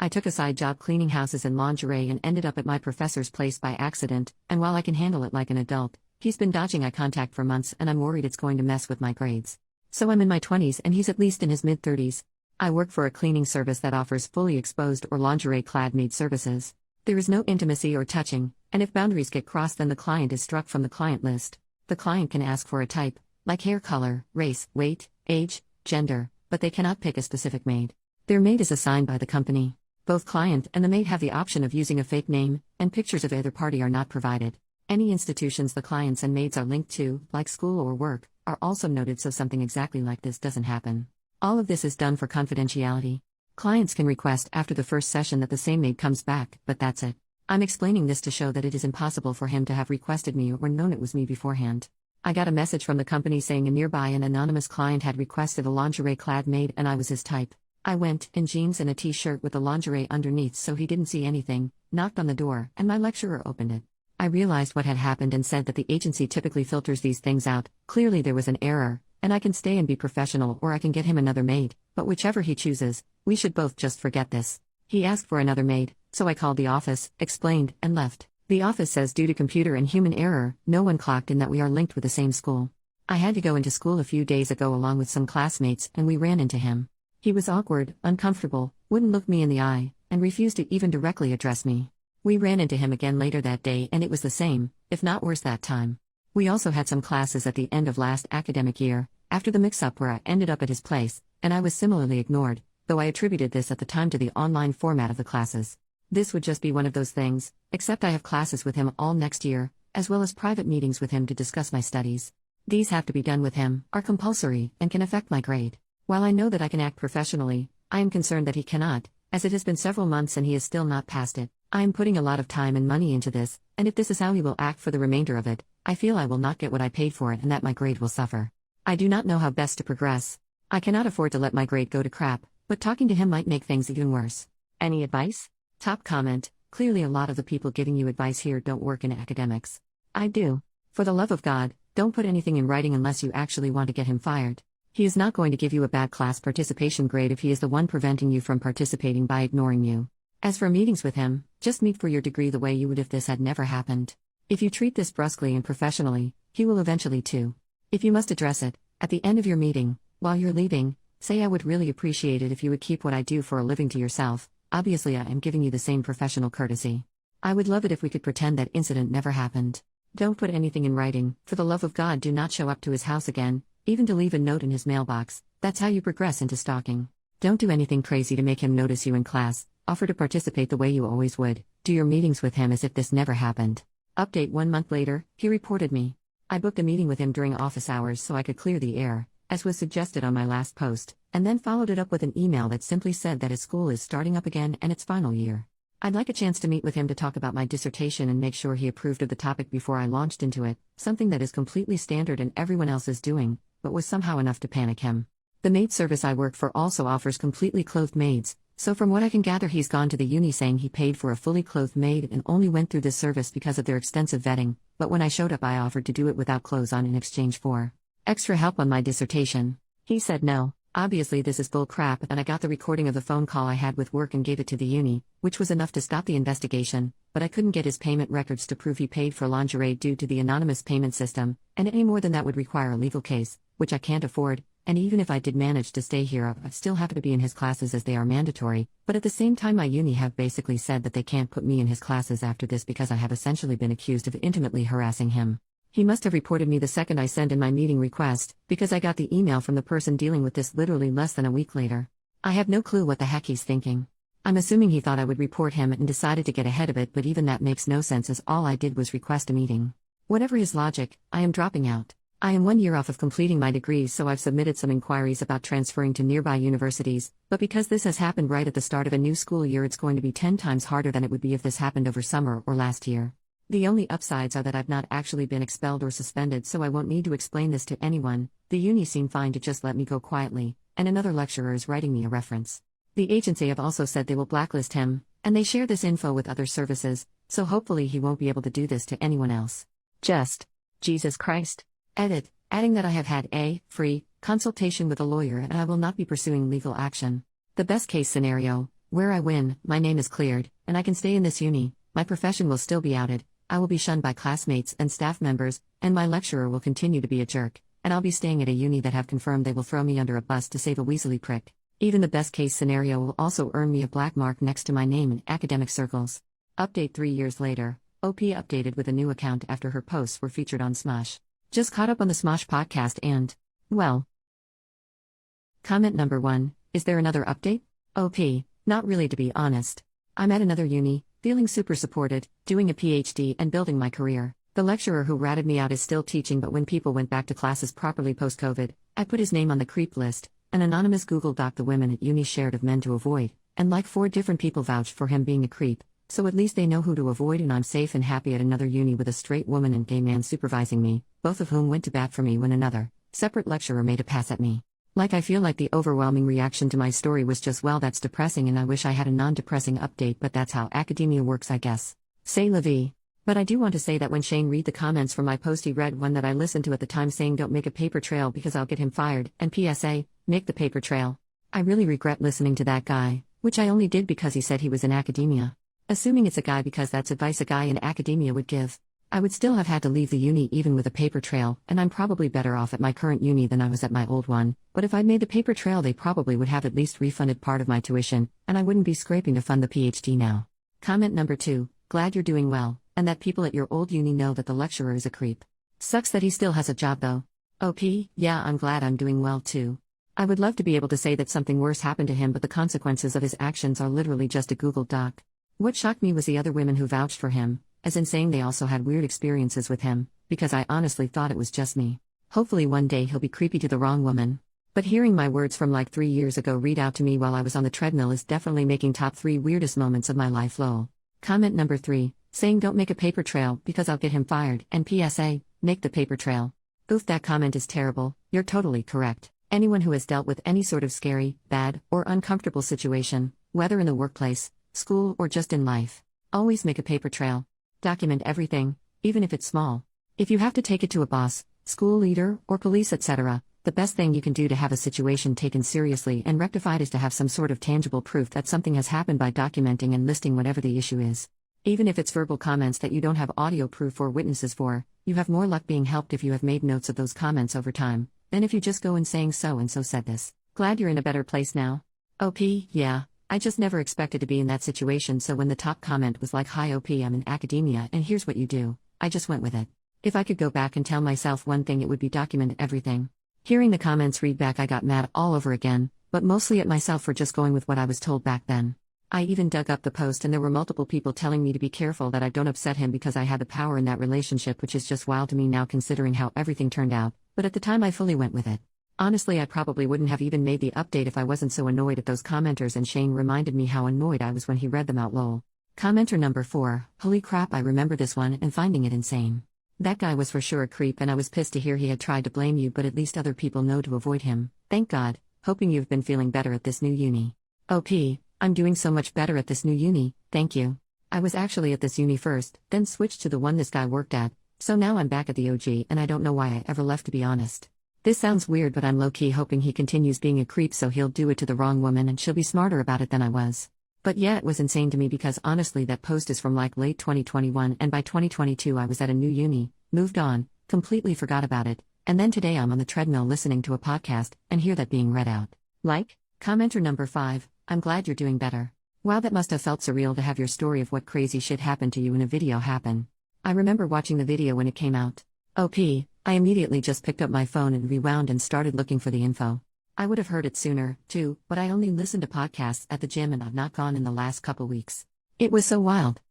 I took a side job cleaning houses in lingerie and ended up at my professor's place by accident, and while I can handle it like an adult, he's been dodging eye contact for months and I'm worried it's going to mess with my grades. So I'm in my 20s and he's at least in his mid-30s. I work for a cleaning service that offers fully exposed or lingerie-clad maid services. There is no intimacy or touching, and if boundaries get crossed then the client is struck from the client list. The client can ask for a type, like hair color, race, weight, age, gender, but they cannot pick a specific maid. Their maid is assigned by the company. Both client and the maid have the option of using a fake name, and pictures of either party are not provided. Any institutions the clients and maids are linked to, like school or work, are also noted so something exactly like this doesn't happen. All of this is done for confidentiality. Clients can request after the first session that the same maid comes back, but that's it. I'm explaining this to show that it is impossible for him to have requested me or known it was me beforehand. I got a message from the company saying a nearby and anonymous client had requested a lingerie-clad maid and I was his type. I went, in jeans and a t-shirt with the lingerie underneath so he didn't see anything, knocked on the door, and my lecturer opened it. I realized what had happened and said that the agency typically filters these things out. Clearly there was an error, and I can stay and be professional or I can get him another maid, but whichever he chooses, we should both just forget this. He asked for another maid, so I called the office, explained, and left. The office says due to computer and human error, no one clocked in that we are linked with the same school. I had to go into school a few days ago along with some classmates and we ran into him. He was awkward, uncomfortable, wouldn't look me in the eye, and refused to even directly address me. We ran into him again later that day and it was the same, if not worse that time. We also had some classes at the end of last academic year, after the mix-up where I ended up at his place, and I was similarly ignored, though I attributed this at the time to the online format of the classes. This would just be one of those things, except I have classes with him all next year, as well as private meetings with him to discuss my studies. These have to be done with him, are compulsory, and can affect my grade. While I know that I can act professionally, I am concerned that he cannot, as it has been several months and he is still not passed it. I am putting a lot of time and money into this, and if this is how he will act for the remainder of it, I feel I will not get what I paid for it and that my grade will suffer. I do not know how best to progress. I cannot afford to let my grade go to crap, but talking to him might make things even worse. Any advice? Top comment: clearly a lot of the people giving you advice here don't work in academics. I do. For the love of God, don't put anything in writing unless you actually want to get him fired. He is not going to give you a bad class participation grade if he is the one preventing you from participating by ignoring you. As for meetings with him, just meet for your degree the way you would if this had never happened. If you treat this brusquely and professionally, he will eventually too. If you must address it, at the end of your meeting, while you're leaving, say I would really appreciate it if you would keep what I do for a living to yourself. Obviously I am giving you the same professional courtesy. I would love it if we could pretend that incident never happened. Don't put anything in writing. For the love of God, do not show up to his house again, even to leave a note in his mailbox. That's how you progress into stalking. Don't do anything crazy to make him notice you in class. Offer to participate the way you always would. Do your meetings with him as if this never happened. Update: 1 month later, he reported me. I booked a meeting with him during office hours so I could clear the air, as was suggested on my last post, and then followed it up with an email that simply said that his school is starting up again and its final year. I'd like a chance to meet with him to talk about my dissertation and make sure he approved of the topic before I launched into it, something that is completely standard and everyone else is doing, but was somehow enough to panic him. The maid service I work for also offers completely clothed maids, so from what I can gather he's gone to the uni saying he paid for a fully clothed maid and only went through this service because of their extensive vetting, but when I showed up I offered to do it without clothes on in exchange for extra help on my dissertation. He said no. Obviously this is bull crap, and I got the recording of the phone call I had with work and gave it to the uni, which was enough to stop the investigation, but I couldn't get his payment records to prove he paid for lingerie due to the anonymous payment system, and any more than that would require a legal case, which I can't afford. And even if I did manage to stay here, I'd still have to be in his classes as they are mandatory, but at the same time my uni have basically said that they can't put me in his classes after this because I have essentially been accused of intimately harassing him. He must have reported me the second I sent in my meeting request, because I got the email from the person dealing with this literally less than a week later. I have no clue what the heck he's thinking. I'm assuming he thought I would report him and decided to get ahead of it, but even that makes no sense as all I did was request a meeting. Whatever his logic, I am dropping out. I am 1 year off of completing my degree, so I've submitted some inquiries about transferring to nearby universities, but because this has happened right at the start of a new school year, it's going to be 10 times harder than it would be if this happened over summer or last year. The only upsides are that I've not actually been expelled or suspended, so I won't need to explain this to anyone. The uni seemed fine to just let me go quietly, and another lecturer is writing me a reference. The agency have also said they will blacklist him, and they share this info with other services, so hopefully he won't be able to do this to anyone else. Just Jesus Christ. Edit, adding that I have had a free consultation with a lawyer and I will not be pursuing legal action. The best case scenario, Where I win, my name is cleared, and I can stay in this uni, my profession will still be outed, I will be shunned by classmates and staff members, and my lecturer will continue to be a jerk, and I'll be staying at a uni that have confirmed they will throw me under a bus to save a weaselly prick. Even the best case scenario will also earn me a black mark next to my name in academic circles. Update 3 years later, OP updated with a new account after her posts were featured on Smosh. Just caught up on the Smosh podcast and, well. Comment number 1, is there another update? OP, not really to be honest. I'm at another uni, feeling super supported, doing a PhD and building my career. The lecturer who ratted me out is still teaching, but when people went back to classes properly post-COVID, I put his name on the creep list. An anonymous Google Doc the women at uni shared of men to avoid, and like 4 different people vouched for him being a creep, so at least they know who to avoid, and I'm safe and happy at another uni with a straight woman and gay man supervising me, both of whom went to bat for me when another separate lecturer made a pass at me. Like I feel like the overwhelming reaction to my story was just, well, that's depressing, and I wish I had a non-depressing update, but that's how academia works, I guess. C'est la vie. But I do want to say that when Shane read the comments from my post, he read one that I listened to at the time saying don't make a paper trail because I'll get him fired, and PSA, make the paper trail. I really regret listening to that guy, which I only did because he said he was in academia. Assuming it's a guy because that's advice a guy in academia would give. I would still have had to leave the uni even with a paper trail, and I'm probably better off at my current uni than I was at my old one, but if I'd made the paper trail they probably would have at least refunded part of my tuition, and I wouldn't be scraping to fund the PhD now. Comment number 2, glad you're doing well, and that people at your old uni know that the lecturer is a creep. Sucks that he still has a job though. OP, yeah, I'm glad I'm doing well too. I would love to be able to say that something worse happened to him, but the consequences of his actions are literally just a Google Doc. What shocked me was the other women who vouched for him, as in saying they also had weird experiences with him, because I honestly thought it was just me. Hopefully one day he'll be creepy to the wrong woman. But hearing my words from like 3 years ago read out to me while I was on the treadmill is definitely making top 3 weirdest moments of my life lol. Comment number 3, saying don't make a paper trail because I'll get him fired, and PSA, make the paper trail. Oof, that comment is terrible, you're totally correct. Anyone who has dealt with any sort of scary, bad, or uncomfortable situation, whether in the workplace, school, or just in life, always make a paper trail. Document everything, even if it's small. If you have to take it to a boss, school leader, or police, etc., the best thing you can do to have a situation taken seriously and rectified is to have some sort of tangible proof that something has happened by documenting and listing whatever the issue is. Even if it's verbal comments that you don't have audio proof or witnesses for, you have more luck being helped if you have made notes of those comments over time, than if you just go in saying so and so said this. Glad you're in a better place now. OP, yeah. I just never expected to be in that situation, so when the top comment was like, hi OP, I'm in academia and here's what you do, I just went with it. If I could go back and tell myself one thing, it would be document everything. Hearing the comments read back, I got mad all over again, but mostly at myself for just going with what I was told back then. I even dug up the post and there were multiple people telling me to be careful that I don't upset him because I had the power in that relationship, which is just wild to me now considering how everything turned out, but at the time I fully went with it. Honestly, I probably wouldn't have even made the update if I wasn't so annoyed at those commenters, and Shane reminded me how annoyed I was when he read them out lol. Commenter number 4, holy crap, I remember this one and finding it insane. That guy was for sure a creep and I was pissed to hear he had tried to blame you, but at least other people know to avoid him. Thank God, hoping you've been feeling better at this new uni. OP, I'm doing so much better at this new uni, thank you. I was actually at this uni first, then switched to the one this guy worked at, so now I'm back at the OG and I don't know why I ever left, to be honest. This sounds weird, but I'm low-key hoping he continues being a creep so he'll do it to the wrong woman and she'll be smarter about it than I was. But yeah, it was insane to me because honestly that post is from like late 2021 and by 2022 I was at a new uni, moved on, completely forgot about it, and then today I'm on the treadmill listening to a podcast and hear that being read out. Like? Commenter number 5, I'm glad you're doing better. Wow, that must have felt surreal to have your story of what crazy shit happened to you in a video happen. I remember watching the video when it came out. OP, I immediately just picked up my phone and rewound and started looking for the info. I would have heard it sooner, too, but I only listened to podcasts at the gym and I've not gone in the last couple weeks. It was so wild.